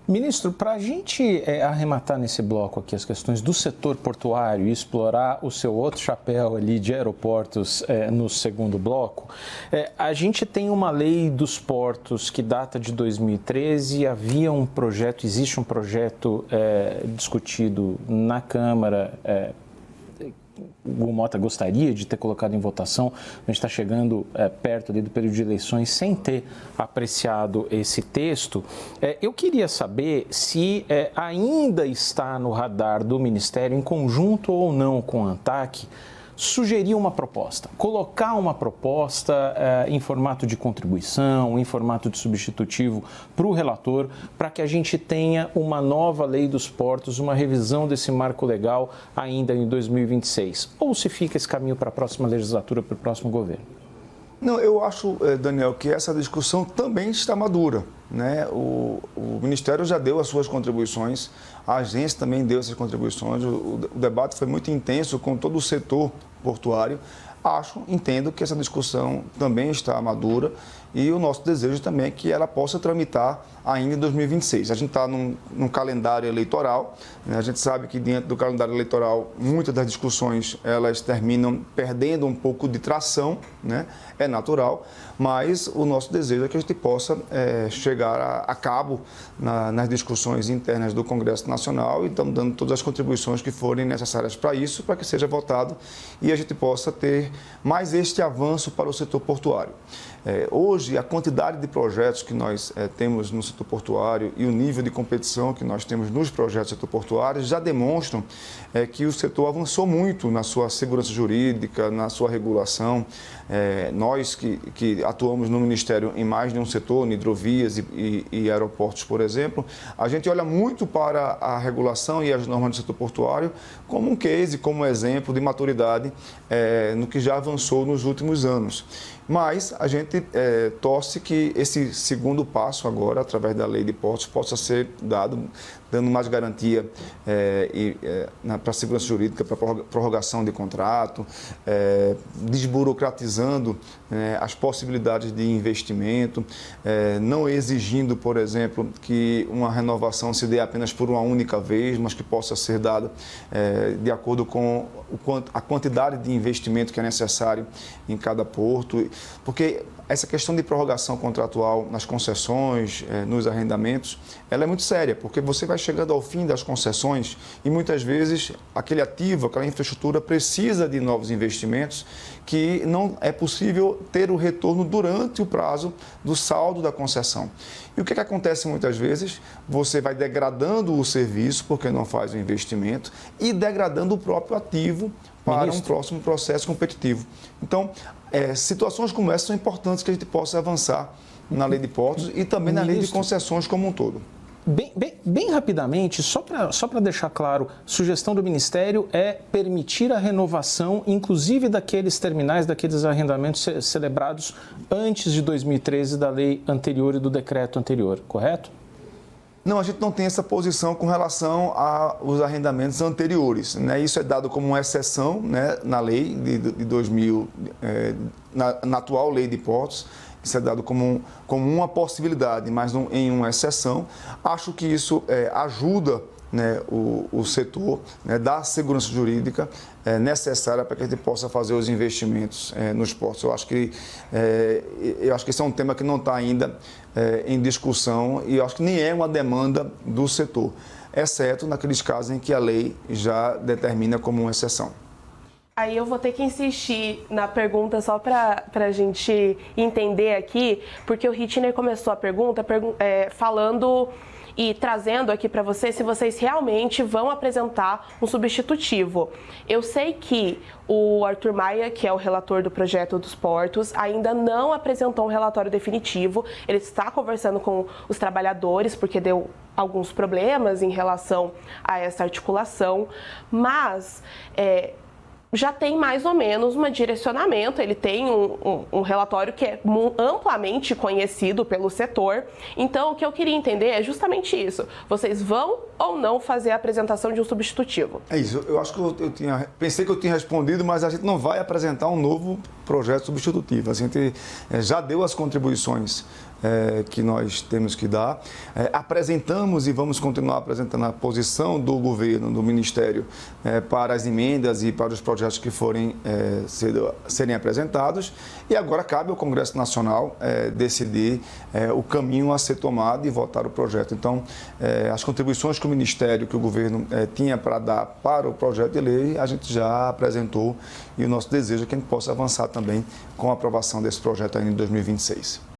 Ministro, para a gente arrematar nesse bloco aqui as questões do setor portuário e explorar o seu outro chapéu ali de aeroportos no segundo bloco, a gente tem uma lei dos portos que data de 2013, havia um projeto, existe um projeto discutido na Câmara, o Mota gostaria de ter colocado em votação, a gente está chegando perto ali do período de eleições sem ter apreciado esse texto. Eu queria saber se ainda está no radar do Ministério, em conjunto ou não com a ANTAQ, sugerir uma proposta, colocar uma proposta em formato de contribuição, em formato de substitutivo para o relator, para que a gente tenha uma nova lei dos portos, uma revisão desse marco legal ainda em 2026. Ou se fica esse caminho para a próxima legislatura, para o próximo governo? Não, eu acho, Daniel, que essa discussão também está madura, né? O Ministério já deu as suas contribuições, a agência também deu essas contribuições, o debate foi muito intenso com todo o setor portuário. Entendo que essa discussão também está madura e o nosso desejo também é que ela possa tramitar ainda em 2026. A gente está num calendário eleitoral, né? A gente sabe que dentro do calendário eleitoral muitas das discussões elas terminam perdendo um pouco de tração, né? É natural, mas o nosso desejo é que a gente possa chegar a cabo nas discussões internas do Congresso Nacional e estamos dando todas as contribuições que forem necessárias para isso, para que seja votado e a gente possa ter mais este avanço para o setor portuário. Hoje, a quantidade de projetos que nós temos no setor portuário e o nível de competição que nós temos nos projetos do setor portuário já demonstram que o setor avançou muito na sua segurança jurídica, na sua regulação. Nós que atuamos no Ministério em mais de um setor, em hidrovias e aeroportos, por exemplo, a gente olha muito para a regulação e as normas do setor portuário como um case, como um exemplo de maturidade no que já avançou nos últimos anos. Mas a gente torce que esse segundo passo agora, através da lei de portos, possa ser dado, dando mais garantia para a segurança jurídica, para a prorrogação de contrato, desburocratizando as possibilidades de investimento, não exigindo, por exemplo, que uma renovação se dê apenas por uma única vez, mas que possa ser dada de acordo com a quantidade de investimento que é necessário em cada porto, porque essa questão de prorrogação contratual nas concessões, nos arrendamentos, ela é muito séria, porque você vai chegando ao fim das concessões e muitas vezes aquele ativo, aquela infraestrutura precisa de novos investimentos que não é possível ter o retorno durante o prazo do saldo da concessão. E o que acontece muitas vezes? Você vai degradando o serviço porque não faz o investimento e degradando o próprio ativo para um próximo processo competitivo. Então, situações como essa são importantes que a gente possa avançar na lei de portos e também na lei de concessões como um todo. Bem rapidamente, só para deixar claro, sugestão do Ministério é permitir a renovação, inclusive daqueles terminais, daqueles arrendamentos celebrados antes de 2013 da lei anterior e do decreto anterior, correto? Não, a gente não tem essa posição com relação aos arrendamentos anteriores, né? Isso é dado como uma exceção, né, na lei de 2000, na atual lei de portos. Isso é dado como uma possibilidade, mas em uma exceção. Acho que isso ajuda, né, o setor, né, da segurança jurídica necessária para que a gente possa fazer os investimentos nos portos. Eu acho que esse é um tema que não está ainda em discussão e eu acho que nem é uma demanda do setor, exceto naqueles casos em que a lei já determina como uma exceção. Aí eu vou ter que insistir na pergunta só para a gente entender aqui, porque o Rittner começou a pergunta falando e trazendo aqui para vocês se vocês realmente vão apresentar um substitutivo. Eu sei que o Arthur Maia, que é o relator do projeto dos portos, ainda não apresentou um relatório definitivo. Ele está conversando com os trabalhadores, porque deu alguns problemas em relação a essa articulação, mas já tem mais ou menos um direcionamento, ele tem um relatório que é amplamente conhecido pelo setor. Então, o que eu queria entender é justamente isso. Vocês vão ou não fazer a apresentação de um substitutivo? É isso, eu acho que pensei que eu tinha respondido, mas a gente não vai apresentar um novo projeto substitutivo. A gente já deu as contribuições que nós temos que dar. Apresentamos e vamos continuar apresentando a posição do governo, do Ministério, para as emendas e para os projetos que forem serem apresentados. E agora cabe ao Congresso Nacional decidir o caminho a ser tomado e votar o projeto. Então, as contribuições que o Ministério, que o governo tinha para dar para o projeto de lei, a gente já apresentou, e o nosso desejo é que a gente possa avançar também com a aprovação desse projeto ainda em 2026.